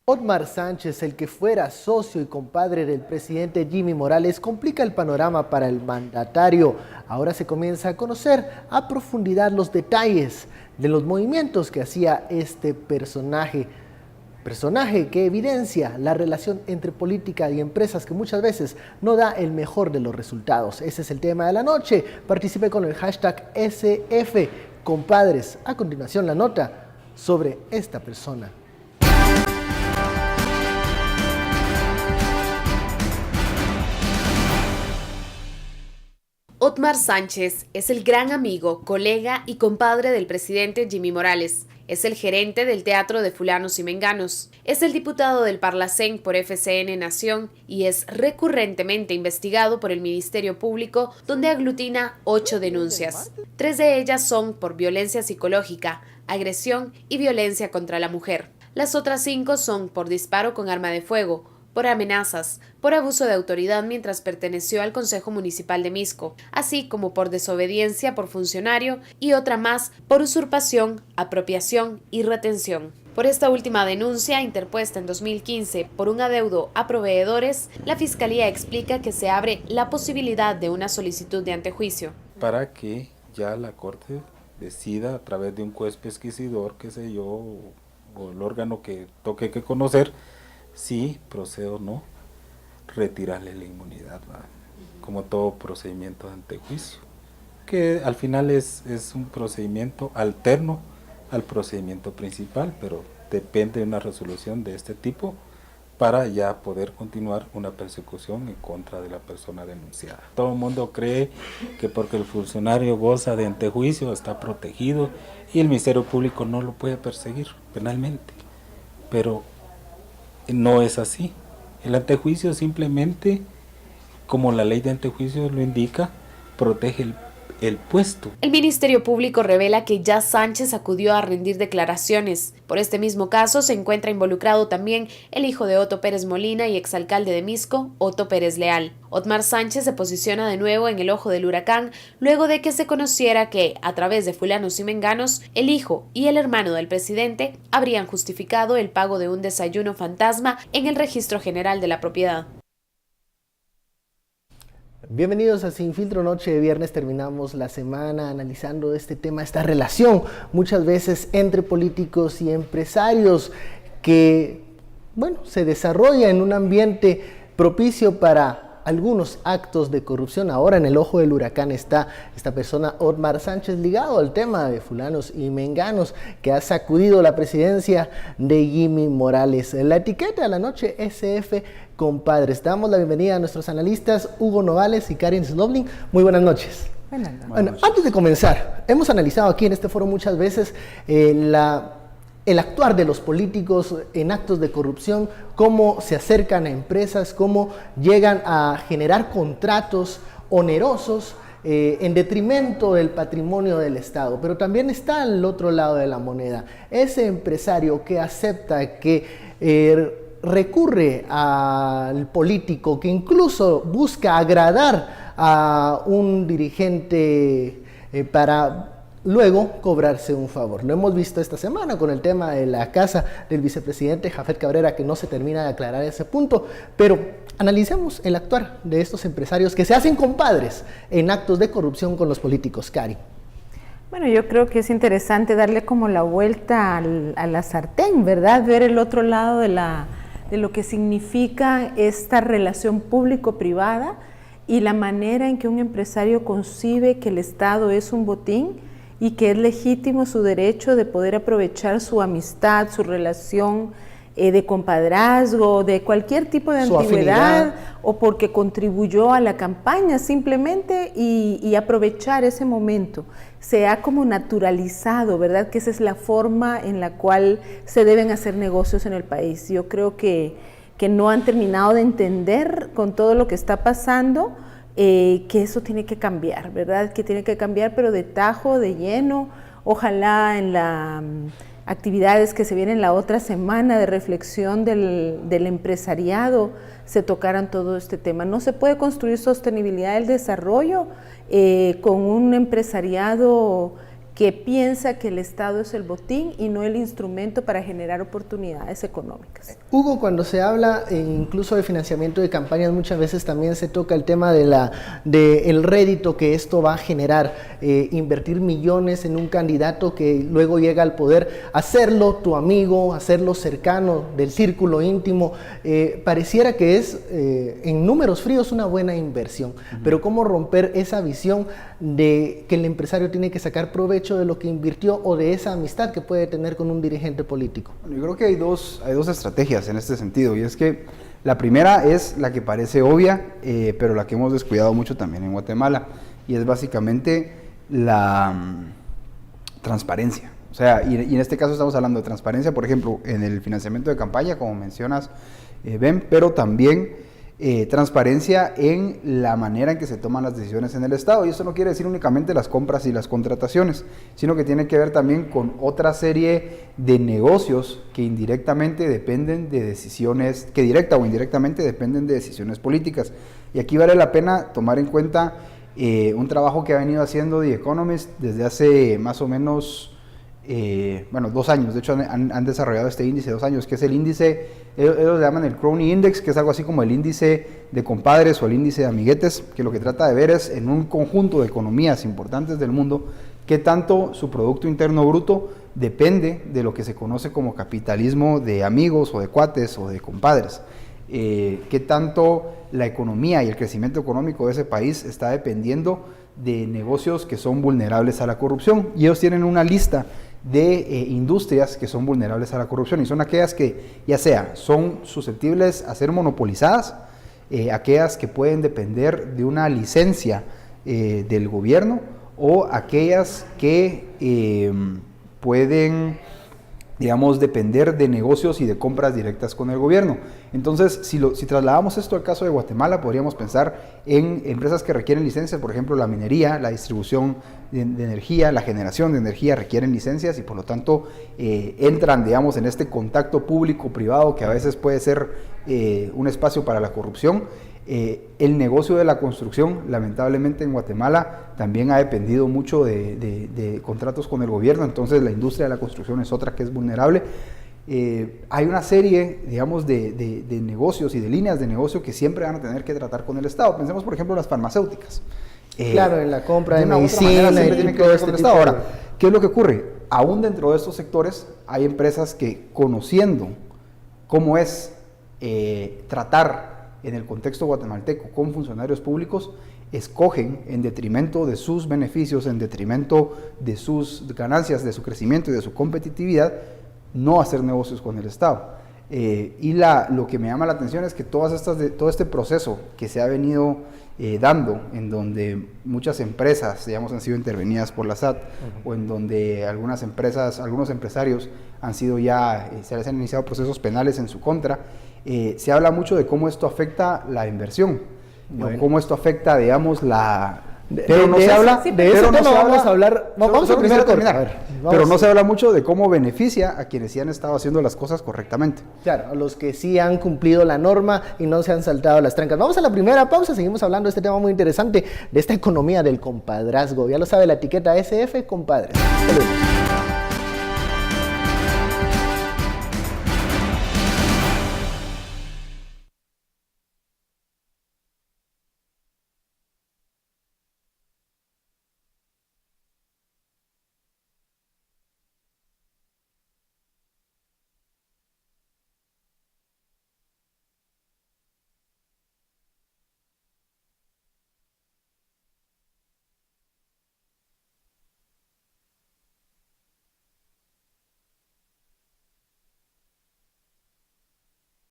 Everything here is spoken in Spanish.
Otmar Sánchez, el que fuera socio y compadre del presidente Jimmy Morales, complica el panorama para el mandatario. Ahora se comienza a conocer a profundidad los detalles de los movimientos que hacía este personaje que evidencia la relación entre política y empresas que muchas veces no da el mejor de los resultados. Ese es el tema de la noche. Participe con el hashtag SFCompadres. A continuación la nota sobre esta persona. Otmar Sánchez es el gran amigo, colega y compadre del presidente Jimmy Morales. Es el gerente del Teatro de Fulanos y Menganos. Es el diputado del Parlacén por FCN Nación y es recurrentemente investigado por el Ministerio Público, donde aglutina 8 denuncias. 3 de ellas son por violencia psicológica, agresión y violencia contra la mujer. Las otras 5 son por disparo con arma de fuego, por amenazas, por abuso de autoridad mientras perteneció al Consejo Municipal de Misco, así como por desobediencia por funcionario y otra más por usurpación, apropiación y retención. Por esta última denuncia, interpuesta en 2015 por un adeudo a proveedores, la Fiscalía explica que se abre la posibilidad de una solicitud de antejuicio. Para que ya la Corte decida a través de un juez pesquisidor, qué sé yo, o el órgano que toque que conocer, si procede o no retirarle la inmunidad, ¿verdad? Como todo procedimiento de antejuicio, que al final es un procedimiento alterno al procedimiento principal, pero depende de una resolución de este tipo para ya poder continuar una persecución en contra de la persona denunciada. Todo el mundo cree que porque el funcionario goza de antejuicio está protegido y el Ministerio Público no lo puede perseguir penalmente, pero no es así. El antejuicio simplemente, como la ley de antejuicio lo indica, protege el puesto. El Ministerio Público revela que ya Sánchez acudió a rendir declaraciones. Por este mismo caso se encuentra involucrado también el hijo de Otto Pérez Molina y exalcalde de Misco, Otto Pérez Leal. Otmar Sánchez se posiciona de nuevo en el ojo del huracán luego de que se conociera que, a través de Fulanos y Menganos, el hijo y el hermano del presidente habrían justificado el pago de un desayuno fantasma en el Registro General de la Propiedad. Bienvenidos a Sin Filtro, noche de viernes. Terminamos la semana analizando este tema, esta relación muchas veces entre políticos y empresarios que, bueno, se desarrolla en un ambiente propicio para algunos actos de corrupción. Ahora en el ojo del huracán está esta persona, Otmar Sánchez, ligado al tema de Fulanos y Menganos, que ha sacudido la presidencia de Jimmy Morales. La etiqueta de la noche, SFCompadres. Damos la bienvenida a nuestros analistas Hugo Novales y Karin Snoblin. Muy buenas noches. Bueno, antes de comenzar, hemos analizado aquí en este foro muchas veces el actuar de los políticos en actos de corrupción, cómo se acercan a empresas, cómo llegan a generar contratos onerosos en detrimento del patrimonio del Estado. Pero también está al otro lado de la moneda, ese empresario que acepta, que recurre al político, que incluso busca agradar a un dirigente para luego cobrarse un favor. Lo hemos visto esta semana con el tema de la casa del vicepresidente Jafet Cabrera, que no se termina de aclarar ese punto, pero analicemos el actuar de estos empresarios que se hacen compadres en actos de corrupción con los políticos. Cari. Bueno, yo creo que es interesante darle como la vuelta a la sartén, ¿verdad? Ver el otro lado de lo que significa esta relación público-privada y la manera en que un empresario concibe que el Estado es un botín y que es legítimo su derecho de poder aprovechar su amistad, su relación de compadrazgo, de cualquier tipo de antigüedad, o porque contribuyó a la campaña simplemente y aprovechar ese momento. Se ha como naturalizado, ¿verdad? Que esa es la forma en la cual se deben hacer negocios en el país. Yo creo que no han terminado de entender con todo lo que está pasando, que eso tiene que cambiar, ¿verdad? Que tiene que cambiar, pero de tajo, de lleno. Ojalá en las actividades que se vienen la otra semana de reflexión del empresariado se tocaran todo este tema. No se puede construir sostenibilidad del desarrollo con un empresariado que piensa que el Estado es el botín y no el instrumento para generar oportunidades económicas. Hugo, cuando se habla incluso de financiamiento de campañas, muchas veces también se toca el tema de el rédito que esto va a generar, invertir millones en un candidato que luego llega al poder, hacerlo tu amigo, hacerlo cercano del círculo íntimo, pareciera que es en números fríos una buena inversión, pero ¿cómo romper esa visión de que el empresario tiene que sacar provecho de lo que invirtió o de esa amistad que puede tener con un dirigente político? Bueno, yo creo que hay dos estrategias en este sentido, y es que la primera es la que parece obvia, pero la que hemos descuidado mucho también en Guatemala, y es básicamente la transparencia. O sea, y en este caso estamos hablando de transparencia, por ejemplo, en el financiamiento de campaña, como mencionas, Ben, pero también transparencia en la manera en que se toman las decisiones en el Estado. Y eso no quiere decir únicamente las compras y las contrataciones, sino que tiene que ver también con otra serie de negocios que indirectamente dependen de decisiones, que directa o indirectamente dependen de decisiones políticas. Y aquí vale la pena tomar en cuenta un trabajo que ha venido haciendo The Economist desde hace más o menos 2 años. De hecho han desarrollado este índice 2 años, que es el índice, ellos le llaman el Crony Index, que es algo así como el índice de compadres o el índice de amiguetes, que lo que trata de ver es en un conjunto de economías importantes del mundo, qué tanto su Producto Interno Bruto depende de lo que se conoce como capitalismo de amigos o de cuates o de compadres. Qué tanto la economía y el crecimiento económico de ese país está dependiendo de negocios que son vulnerables a la corrupción, y ellos tienen una lista de industrias que son vulnerables a la corrupción, y son aquellas que ya sea son susceptibles a ser monopolizadas, aquellas que pueden depender de una licencia del gobierno, o aquellas que pueden, digamos, depender de negocios y de compras directas con el gobierno. Entonces, si trasladamos esto al caso de Guatemala, podríamos pensar en empresas que requieren licencias, por ejemplo, la minería, la distribución de energía, la generación de energía requieren licencias, y por lo tanto entran, digamos, en este contacto público-privado que a veces puede ser un espacio para la corrupción. El negocio de la construcción, lamentablemente en Guatemala, también ha dependido mucho de contratos con el gobierno, entonces la industria de la construcción es otra que es vulnerable. Hay una serie, digamos, de negocios y de líneas de negocio que siempre van a tener que tratar con el Estado. Pensemos, por ejemplo, las farmacéuticas. Claro, en la compra de medicina siempre tienen que ver con el Estado. de... Ahora, ¿qué es lo que ocurre? Aún dentro de estos sectores hay empresas que, conociendo cómo es tratar en el contexto guatemalteco con funcionarios públicos, escogen en detrimento de sus beneficios, en detrimento de sus ganancias, de su crecimiento y de su competitividad, no hacer negocios con el Estado. Y lo que me llama la atención es que todo este proceso que se ha venido dando, en donde muchas empresas, digamos, han sido intervenidas por la SAT, o en donde algunos empresarios han sido se les han iniciado procesos penales en su contra, se habla mucho de cómo esto afecta la inversión, bueno, cómo esto afecta, digamos, pero no se habla de eso. Vamos a hablar. Vamos a primero terminar. Pero no se habla mucho de cómo beneficia a quienes sí han estado haciendo las cosas correctamente. Claro, a los que sí han cumplido la norma y no se han saltado las trancas. Vamos a la primera pausa, seguimos hablando de este tema muy interesante, de esta economía del compadrazgo. Ya lo sabe la etiqueta SF, compadres. Saludos.